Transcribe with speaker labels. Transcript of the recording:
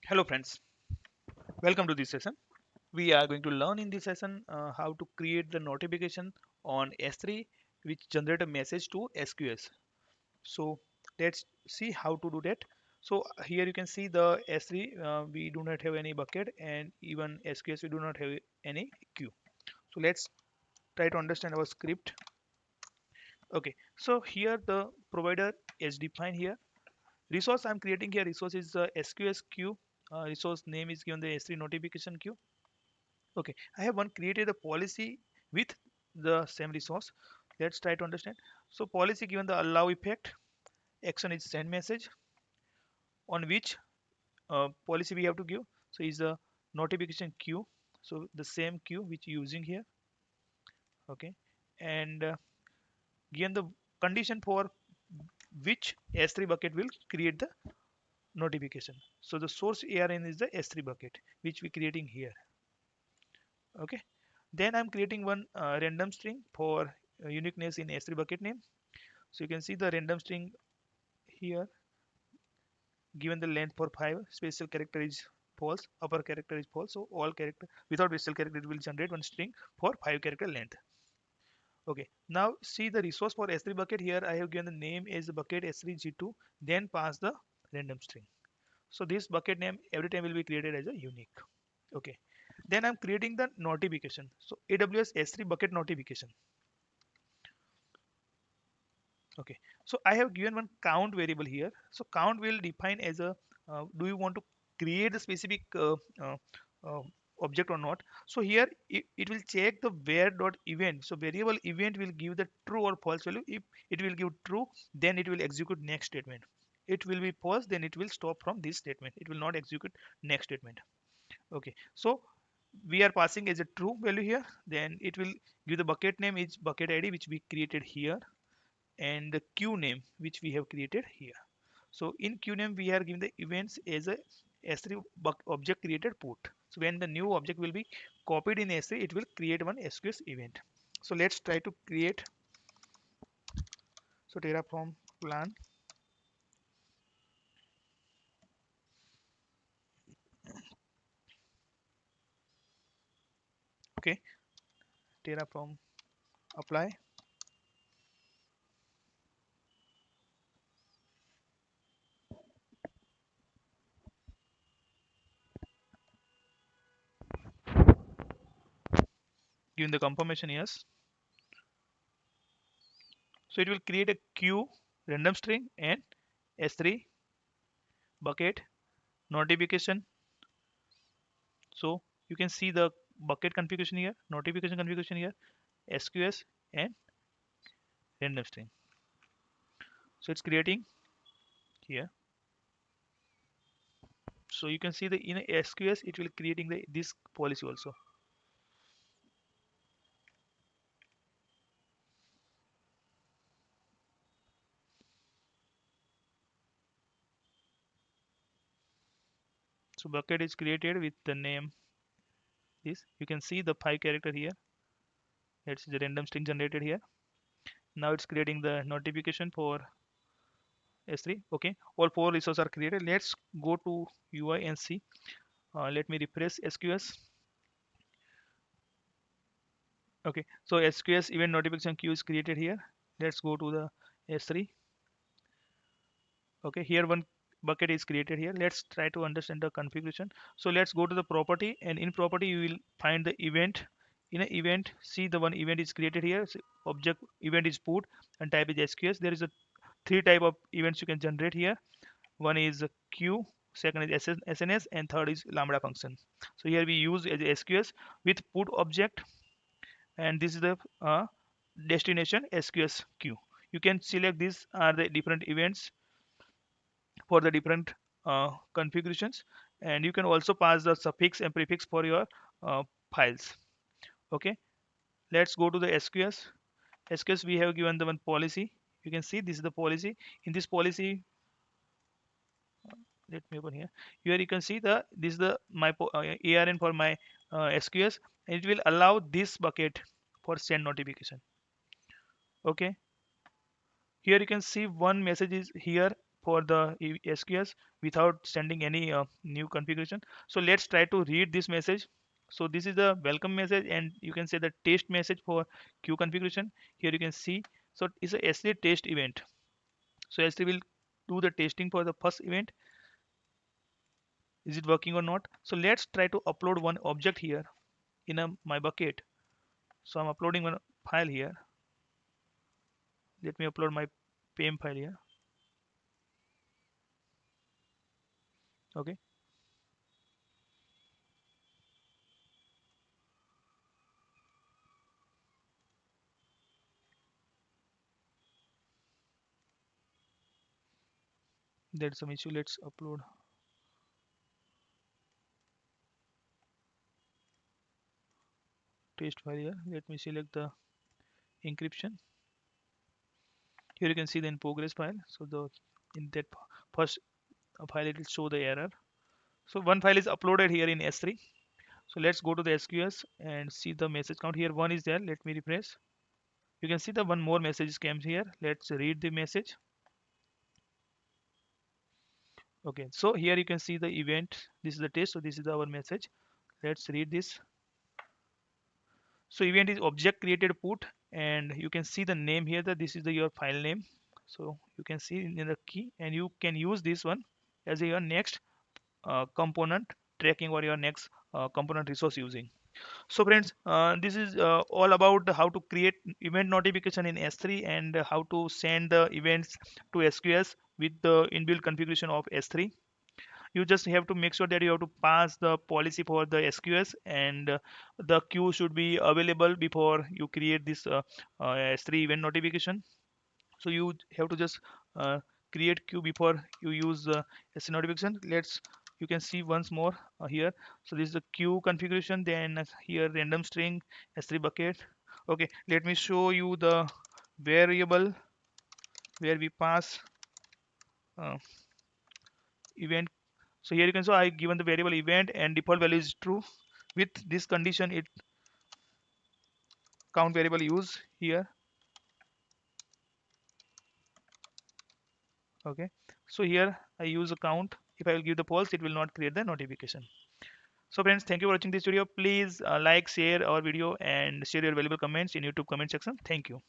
Speaker 1: Hello friends, welcome to this session. We are going to learn in this session how to create the notification on S3 which generate a message to SQS. So let's see how to do that. So here you can see the S3 we do not have any bucket and even SQS we do not have any queue. So let's try to understand our script. Okay, so here the provider is defined here. Resource I'm creating here, resource is SQS queue. Resource name is given the S3 notification queue. Okay, I have one created a policy with the same resource. Let's try to understand. So policy given the allow effect, action is send message on which policy we have to give. So is the notification queue. So the same queue which using here. Okay, and given the condition for which S3 bucket will create the notification. So the source ARN is the S3 bucket which we creating here. Okay, then I'm creating one random string for uniqueness in S3 bucket name. So you can see the random string here given the length for 5, special character is false, upper character is false. So all character without special character it will generate one string for 5 character length. Okay, now see the resource for S3 bucket here. I have given the name as bucket S3 G2, then pass the random string. So this bucket name every time will be created as a unique. Okay, then I'm creating the notification. So AWS S3 bucket notification. Okay, so I have given one count variable here. So count will define as a do you want to create a specific uh, object or not. So here it will check the where dot event. So variable event will give the true or false value. If it will give true, then it will execute next statement. It will be false, then it will stop from this statement. It will not execute next statement. Okay, so we are passing as a true value here. Then it will give the bucket name is bucket ID which we created here and the queue name which we have created here. So in queue name we are giving the events as a S3 object created put. So when the new object will be copied in S3, it will create one SQS event. So let's try to create. So Terraform plan. Okay, Terraform apply. Given the confirmation yes. So it will create a queue random string and S3 bucket notification. So you can see the bucket configuration here, notification configuration here, SQS and random string. So it's creating here. So you can see the in SQS it will creating the this policy also. So bucket is created with the name this. You can see the 5 character here. It's the random string generated here. Now it's creating the notification for S3. Okay, all 4 resources are created. Let's go to UI and see. Let me refresh SQS. Okay, so SQS event notification queue is created here. Let's go to the S3. Okay, here one bucket is created here. Let's try to understand the configuration. So let's go to the property, and in property you will find the event. In an event, see the one event is created here. So object event is put and type is SQS. There is a 3 type of events you can generate here. One is a queue, second is SNS, and third is lambda function. So here we use as SQS with put object, and this is the destination SQS queue. You can select these are the different events for the different configurations, and you can also pass the suffix and prefix for your uh, files. Okay, let's go to the SQS. We have given the one policy. You can see this is the policy. In this policy, let me open here you can see the this is the my ARN for my SQS, and it will allow this bucket for send notification. Okay, here you can see one message is here for the SQS without sending any new configuration. So let's try to read this message. So this is the welcome message, and you can say the test message for queue configuration. Here you can see, so it's a S3 test event. So S3 will do the testing for the first event. Is it working or not? So let's try to upload one object here in my bucket. So I'm uploading one file here. Let me upload my pem file here. Okay, there's some issue. Let's upload test file here. Let me select the encryption. Here you can see the in progress file. So the in that first file it will show the error. So one file is uploaded here in S3. So let's go to the SQS and see the message count. Here one is there. Let me refresh. You can see the one more message comes here. Let's read the message. Okay, so here you can see the event. This is the test. So this is our message. Let's read this. So event is object created put, and you can see the name here that this is the your file name. So you can see in the key, and you can use this one as your next component tracking or your next component resource using. So friends, this is all about how to create event notification in S3 and how to send the events to SQS with the inbuilt configuration of S3. You just have to make sure that you have to pass the policy for the SQS, and the queue should be available before you create this S3 event notification. So you have to just create queue before you use S3 notification. Let's You can see once more here. So this is the queue configuration, then here random string S3 bucket. Okay, let me show you the variable where we pass uh, event. So here you can see I given the variable event and default value is true. With this condition, it count variable use here. Okay, so here I use a count. If I will give the false, it will not create the notification. So friends, thank you for watching this video. Please like, share our video and share your valuable comments in YouTube comment section. Thank you.